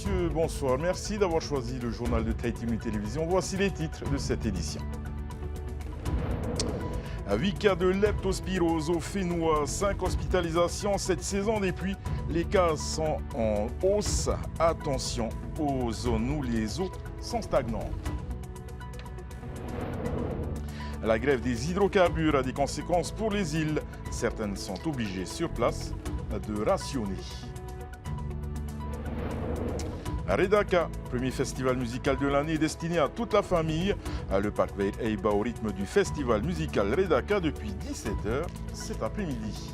messieurs, bonsoir. Merci d'avoir choisi le journal de Tahiti Télévision. Voici les titres de cette édition. 8 cas de leptospirose au Fénois, 5 hospitalisations cette saison des pluies. Les cas sont en hausse. Attention aux zones où les eaux sont stagnantes. La grève des hydrocarbures a des conséquences pour les îles. Certaines sont obligées sur place de rationner. Redaka, premier festival musical de l'année destiné à toute la famille. Le parc Veil Eiba au rythme du festival musical Redaka depuis 17h cet après-midi.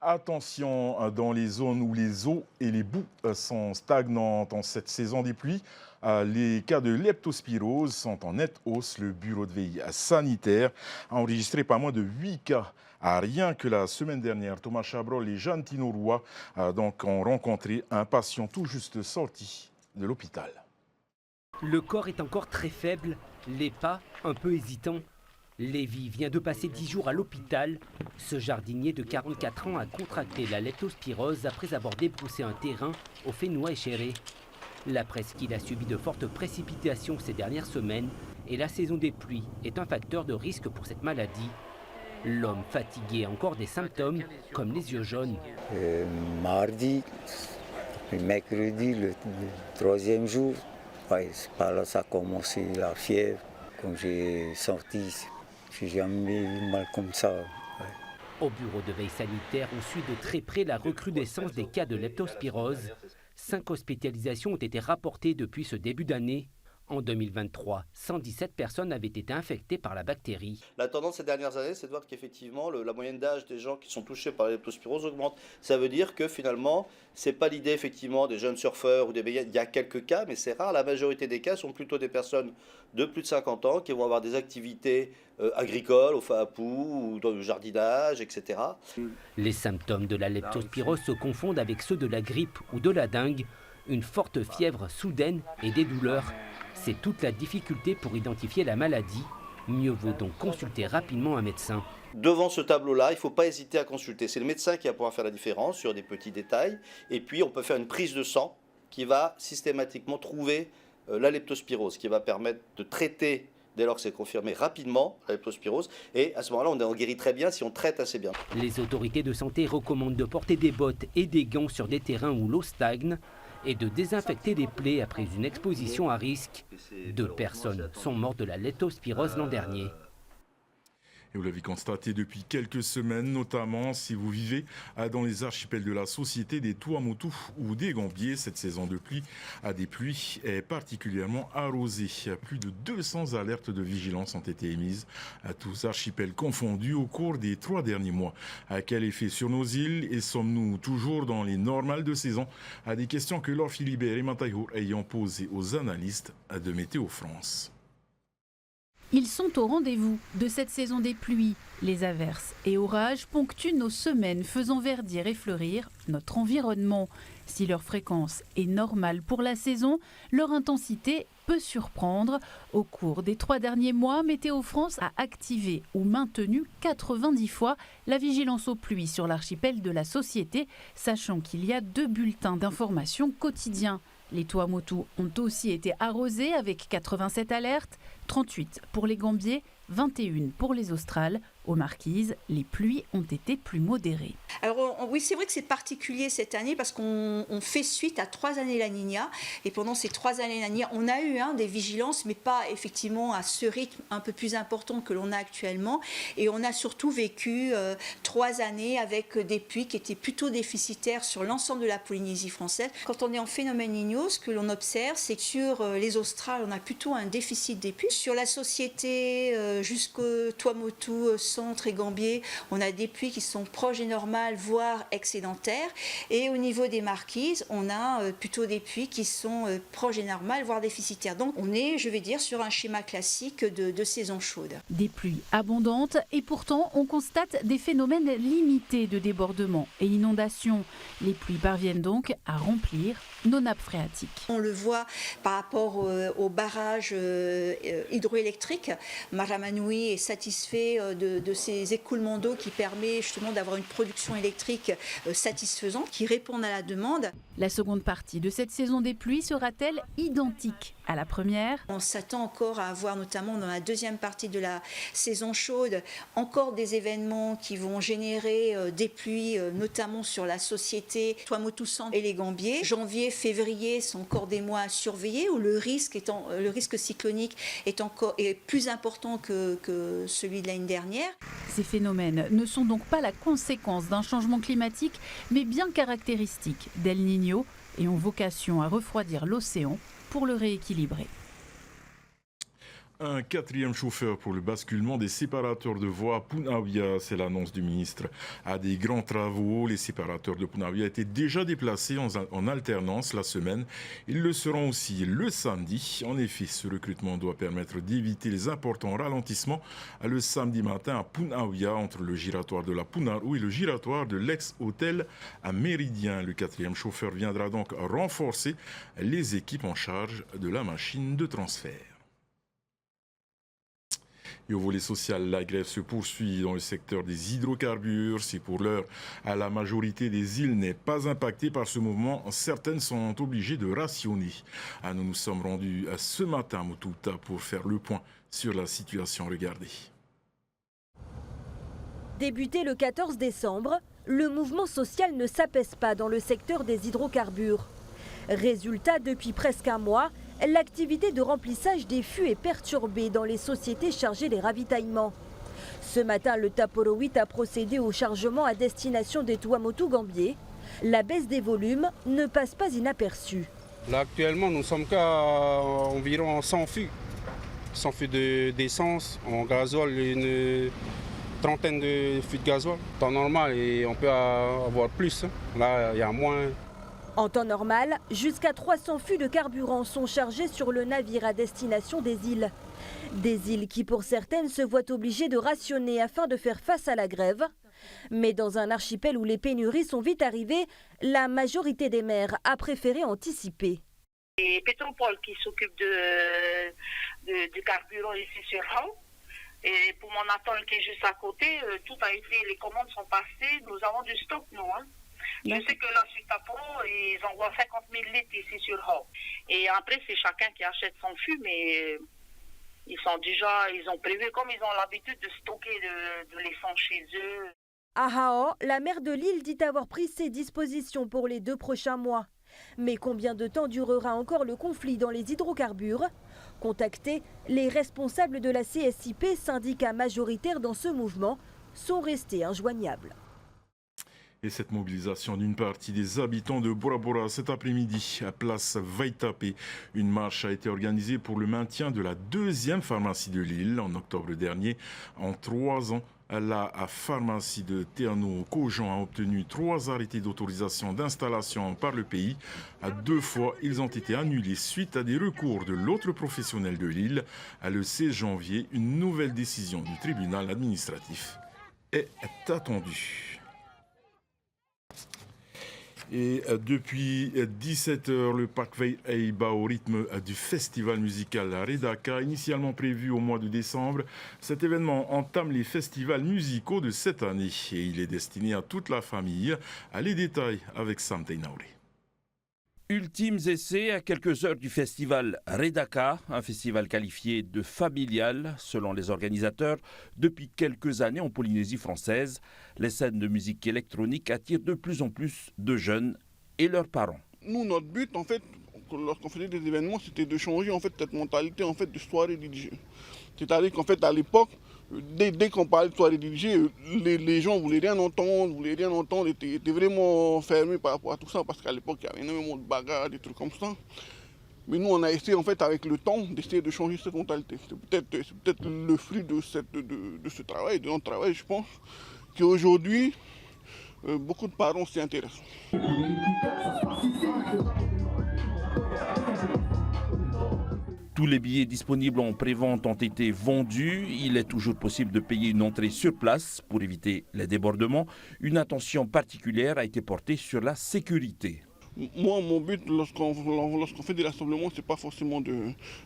Attention dans les zones où les eaux et les boues sont stagnantes en cette saison des pluies. Les cas de leptospirose sont en nette hausse. Le bureau de veille sanitaire a enregistré pas moins de 8 cas. Rien que la semaine dernière, Thomas Chabrol et Jeanne Tinoroy ont rencontré un patient tout juste sorti de l'hôpital. Le corps est encore très faible, les pas un peu hésitants. Lévi vient de passer 10 jours à l'hôpital. Ce jardinier de 44 ans a contracté la leptospirose après avoir débroussé un terrain au Fénois-Échéré. La presqu'île a subi de fortes précipitations ces dernières semaines et la saison des pluies est un facteur de risque pour cette maladie. L'homme fatigué a encore des symptômes comme les yeux jaunes. Mardi, mercredi, le troisième jour, c'est par là ça a commencé la fièvre. Quand j'ai sorti, j'ai jamais eu mal comme ça. Au bureau de veille sanitaire, on suit de très près la recrudescence des cas de leptospirose. 5 hospitalisations ont été rapportées depuis ce début d'année. En 2023, 117 personnes avaient été infectées par la bactérie. La tendance ces dernières années, c'est de voir qu'effectivement, la moyenne d'âge des gens qui sont touchés par la leptospirose augmente. Ça veut dire que finalement, ce n'est pas l'idée effectivement des jeunes surfeurs ou des baigneurs. Il y a quelques cas, mais c'est rare. La majorité des cas sont plutôt des personnes de plus de 50 ans qui vont avoir des activités agricoles, au Faapou, ou dans le jardinage, etc. Les symptômes de la leptospirose se confondent avec ceux de la grippe ou de la dengue. Une forte fièvre soudaine et des douleurs. C'est toute la difficulté pour identifier la maladie. Mieux vaut donc consulter rapidement un médecin. Devant ce tableau-là, il ne faut pas hésiter à consulter. C'est le médecin qui va pouvoir faire la différence sur des petits détails. Et puis, on peut faire une prise de sang qui va systématiquement trouver la leptospirose, qui va permettre de traiter, dès lors que c'est confirmé, rapidement la leptospirose. Et à ce moment-là, on en guérit très bien si on traite assez bien. Les autorités de santé recommandent de porter des bottes et des gants sur des terrains où l'eau stagne et de désinfecter les plaies après une exposition à risque. 2 personnes sont mortes de la leptospirose l'an dernier. Et vous l'avez constaté depuis quelques semaines, notamment si vous vivez dans les archipels de la Société des Tuamotu ou des Gambiers. Cette saison de pluie des pluies est particulièrement arrosée. Plus de 200 alertes de vigilance ont été émises, tous archipels confondus au cours des 3 derniers mois. Quel effet sur nos îles et sommes-nous toujours dans les normales de saison? Des questions que Laure Philibert et Mataïhour ayant posées aux analystes de Météo France. Ils sont au rendez-vous de cette saison des pluies. Les averses et orages ponctuent nos semaines, faisant verdir et fleurir notre environnement. Si leur fréquence est normale pour la saison, leur intensité peut surprendre. Au cours des 3 derniers mois, Météo France a activé ou maintenu 90 fois la vigilance aux pluies sur l'archipel de la Société, sachant qu'il y a 2 bulletins d'information quotidiens. Les Tuamotu ont aussi été arrosés avec 87 alertes, 38 pour les Gambiers, 21 pour les Australes. Aux Marquises, les pluies ont été plus modérées. Alors oui, c'est vrai que c'est particulier cette année parce qu'on fait suite à 3 années La Niña. Et pendant ces 3 années La Niña, on a eu des vigilances, mais pas effectivement à ce rythme un peu plus important que l'on a actuellement. Et on a surtout vécu 3 années avec des pluies qui étaient plutôt déficitaires sur l'ensemble de la Polynésie française. Quand on est en phénomène Niño, ce que l'on observe, c'est que sur les Australes, on a plutôt un déficit des pluies. Sur la Société jusqu'au Tuamotu, Centre et Gambier, on a des pluies qui sont proches des normales, voire excédentaires. Et au niveau des Marquises, on a plutôt des pluies qui sont proches des normales, voire déficitaires. Donc on est, je vais dire, sur un schéma classique de saison chaude. Des pluies abondantes et pourtant on constate des phénomènes limités de débordements et inondations. Les pluies parviennent donc à remplir nos nappes phréatiques. On le voit par rapport aux barrages hydroélectrique. Maramanoui est satisfait de ces écoulements d'eau qui permet justement d'avoir une production électrique satisfaisante, qui répond à la demande. La seconde partie de cette saison des pluies sera-t-elle identique à la première? On s'attend encore à avoir, notamment dans la deuxième partie de la saison chaude, encore des événements qui vont générer des pluies, notamment sur la société Tuamotu Centre et les Gambiers. Janvier, février sont encore des mois à surveiller où le risque cyclonique est plus important que celui de l'année dernière. Ces phénomènes ne sont donc pas la conséquence d'un changement climatique, mais bien caractéristiques d'El Niño et ont vocation à refroidir l'océan pour le rééquilibrer. Un quatrième chauffeur pour le basculement des séparateurs de voies à Punaouia, c'est l'annonce du ministre. À des grands travaux, les séparateurs de Punaouia étaient déjà déplacés en alternance la semaine. Ils le seront aussi le samedi. En effet, ce recrutement doit permettre d'éviter les importants ralentissements le samedi matin à Punaouia entre le giratoire de la Punaru et le giratoire de l'ex-hôtel à Méridien. Le quatrième chauffeur viendra donc renforcer les équipes en charge de la machine de transfert. Et au volet social, la grève se poursuit dans le secteur des hydrocarbures. Si pour l'heure, la majorité des îles n'est pas impactée par ce mouvement, certaines sont obligées de rationner. Nous nous sommes rendus ce matin à Mututa pour faire le point sur la situation. Regardez. Débuté le 14 décembre, le mouvement social ne s'apaise pas dans le secteur des hydrocarbures. Résultat, depuis presque un mois, l'activité de remplissage des fûts est perturbée dans les sociétés chargées des ravitaillements. Ce matin, le Taporo 8 a procédé au chargement à destination des Tuamotu Gambier. La baisse des volumes ne passe pas inaperçue. Là, actuellement, nous sommes qu'à environ 100 fûts. 100 fûts d'essence, en gasoil, une trentaine de fûts de gasoil. En temps normal, et on peut avoir plus. Là, il y a moins. En temps normal, jusqu'à 300 fûts de carburant sont chargés sur le navire à destination des îles. Des îles qui, pour certaines, se voient obligées de rationner afin de faire face à la grève. Mais dans un archipel où les pénuries sont vite arrivées, la majorité des maires a préféré anticiper. Et Pétropole qui s'occupe du carburant ici sur Hao. Et pour mon atoll qui est juste à côté, tout a été, les commandes sont passées, nous avons du stock, nous. Je sais que là, sur Taporo, ils envoient 50 000 litres ici sur Hao. Et après, c'est chacun qui achète son fût, mais ils ont prévu, comme ils ont l'habitude de stocker de l'essence chez eux. À Hao, la maire de l'île dit avoir pris ses dispositions pour les 2 prochains mois. Mais combien de temps durera encore le conflit dans les hydrocarbures? Contactés, les responsables de la CSIP, syndicat majoritaire dans ce mouvement, sont restés injoignables. Et cette mobilisation d'une partie des habitants de Bora Bora cet après-midi à place Vaitapé. Une marche a été organisée pour le maintien de la 2e pharmacie de l'île en octobre dernier. En 3 ans, la pharmacie de Teano Kojan a obtenu 3 arrêtés d'autorisation d'installation par le pays. À 2 fois, ils ont été annulés suite à des recours de l'autre professionnel de l'île. Le 16 janvier, une nouvelle décision du tribunal administratif est attendue. Et depuis 17h, le Parc Veille bat au rythme du festival musical Redaka, initialement prévu au mois de décembre. Cet événement entame les festivals musicaux de cette année et il est destiné à toute la famille. Les détails avec Sam Teinaouré. Ultimes essais à quelques heures du festival Redaka, un festival qualifié de familial selon les organisateurs. Depuis quelques années en Polynésie française, les scènes de musique électronique attirent de plus en plus de jeunes et leurs parents. Nous, notre but, en fait, lorsqu'on faisait des événements, c'était de changer en fait cette mentalité en fait de soirée DJ. C'est-à-dire qu'en fait, à l'époque, dès qu'on parlait de soirée DJ, les gens ne voulaient rien entendre, étaient vraiment fermés par rapport à tout ça, parce qu'à l'époque, il y avait énormément de bagarres, des trucs comme ça. Mais nous, on a essayé, en fait, avec le temps, d'essayer de changer cette mentalité. C'est peut-être le fruit de ce travail, de notre travail, je pense, qu'aujourd'hui, beaucoup de parents s'y intéressent. Tous les billets disponibles en prévente ont été vendus. Il est toujours possible de payer une entrée sur place pour éviter les débordements. Une attention particulière a été portée sur la sécurité. Moi, mon but lorsqu'on fait des rassemblements, c'est pas forcément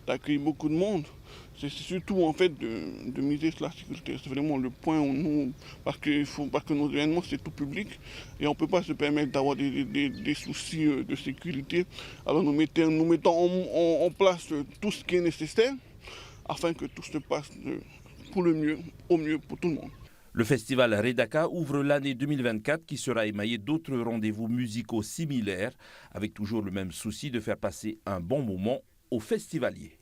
d'accueillir beaucoup de monde. C'est surtout en fait de miser sur la sécurité. C'est vraiment le point où nous, parce que nos événements c'est tout public et on ne peut pas se permettre d'avoir des soucis de sécurité. Alors nous mettons en place tout ce qui est nécessaire afin que tout se passe pour le mieux, au mieux pour tout le monde. Le festival Redaka ouvre l'année 2024 qui sera émaillé d'autres rendez-vous musicaux similaires avec toujours le même souci de faire passer un bon moment aux festivaliers.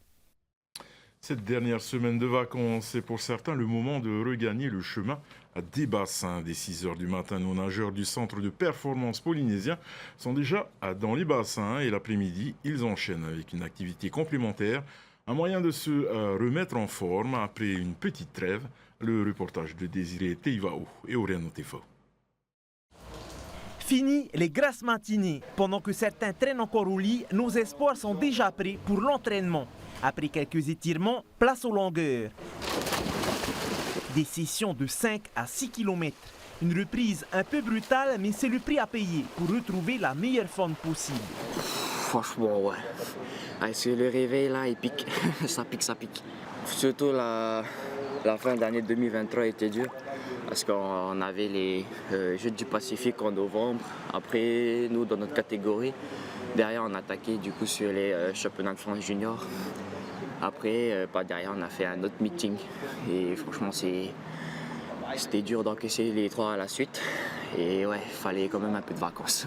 Cette dernière semaine de vacances est pour certains le moment de regagner le chemin des bassins. Dès 6h du matin, nos nageurs du centre de performance polynésien sont déjà dans les bassins et l'après-midi, ils enchaînent avec une activité complémentaire, un moyen de se remettre en forme après une petite trêve. Le reportage de Désiré Teivao et Oriano Tefo. Fini les grasses matinées. Pendant que certains traînent encore au lit, nos espoirs sont déjà prêts pour l'entraînement. Après quelques étirements, place aux longueurs. Des sessions de 5 à 6 km. Une reprise un peu brutale, mais c'est le prix à payer pour retrouver la meilleure forme possible. Franchement, ouais. Avec le réveil, là, il pique. Ça pique. Surtout la fin d'année 2023 était dure parce qu'on avait les Jeux du Pacifique en novembre. Après, nous, dans notre catégorie, derrière, on attaquait du coup sur les championnats de France junior. Après, derrière, on a fait un autre meeting. Et franchement, c'était dur d'encaisser les 3 à la suite. Et ouais, il fallait quand même un peu de vacances.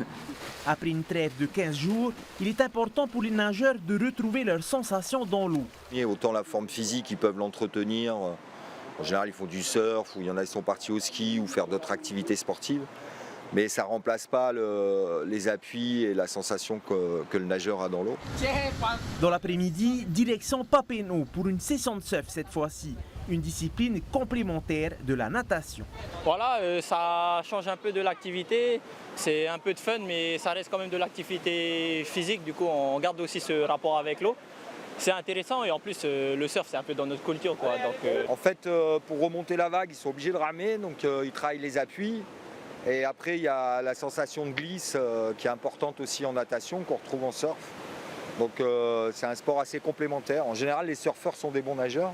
Après une trêve de 15 jours, il est important pour les nageurs de retrouver leurs sensations dans l'eau. Autant la forme physique, ils peuvent l'entretenir. En général, ils font du surf, ou il y en a qui sont partis au ski ou faire d'autres activités sportives. Mais ça ne remplace pas les appuis et la sensation que le nageur a dans l'eau. Dans l'après-midi, direction Papineau pour une session de surf cette fois-ci. Une discipline complémentaire de la natation. Voilà, ça change un peu de l'activité, c'est un peu de fun, mais ça reste quand même de l'activité physique. Du coup, on garde aussi ce rapport avec l'eau. C'est intéressant et en plus, le surf, c'est un peu dans notre culture, quoi. Donc, En fait, pour remonter la vague, ils sont obligés de ramer, donc ils travaillent les appuis. Et après, il y a la sensation de glisse qui est importante aussi en natation, qu'on retrouve en surf. Donc c'est un sport assez complémentaire. En général, les surfeurs sont des bons nageurs.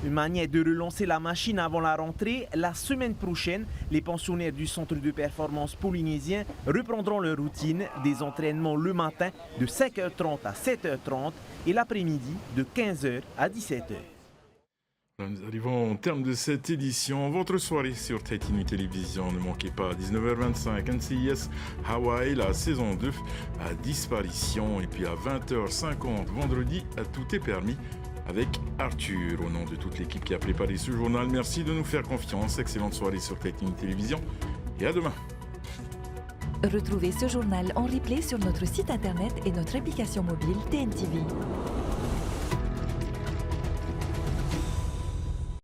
Une manière de relancer la machine avant la rentrée. La semaine prochaine, les pensionnaires du centre de performance polynésien reprendront leur routine, des entraînements le matin de 5h30 à 7h30 et l'après-midi de 15h à 17h. Nous arrivons au terme de cette édition. Votre soirée sur Tahitini Télévision. Ne manquez pas à 19h25 NCIS Hawaii, la saison 2 à disparition. Et puis à 20h50 vendredi, tout est permis avec Arthur. Au nom de toute l'équipe qui a préparé ce journal, merci de nous faire confiance. Excellente soirée sur Tahitini Télévision et à demain. Retrouvez ce journal en replay sur notre site internet et notre application mobile TNTV.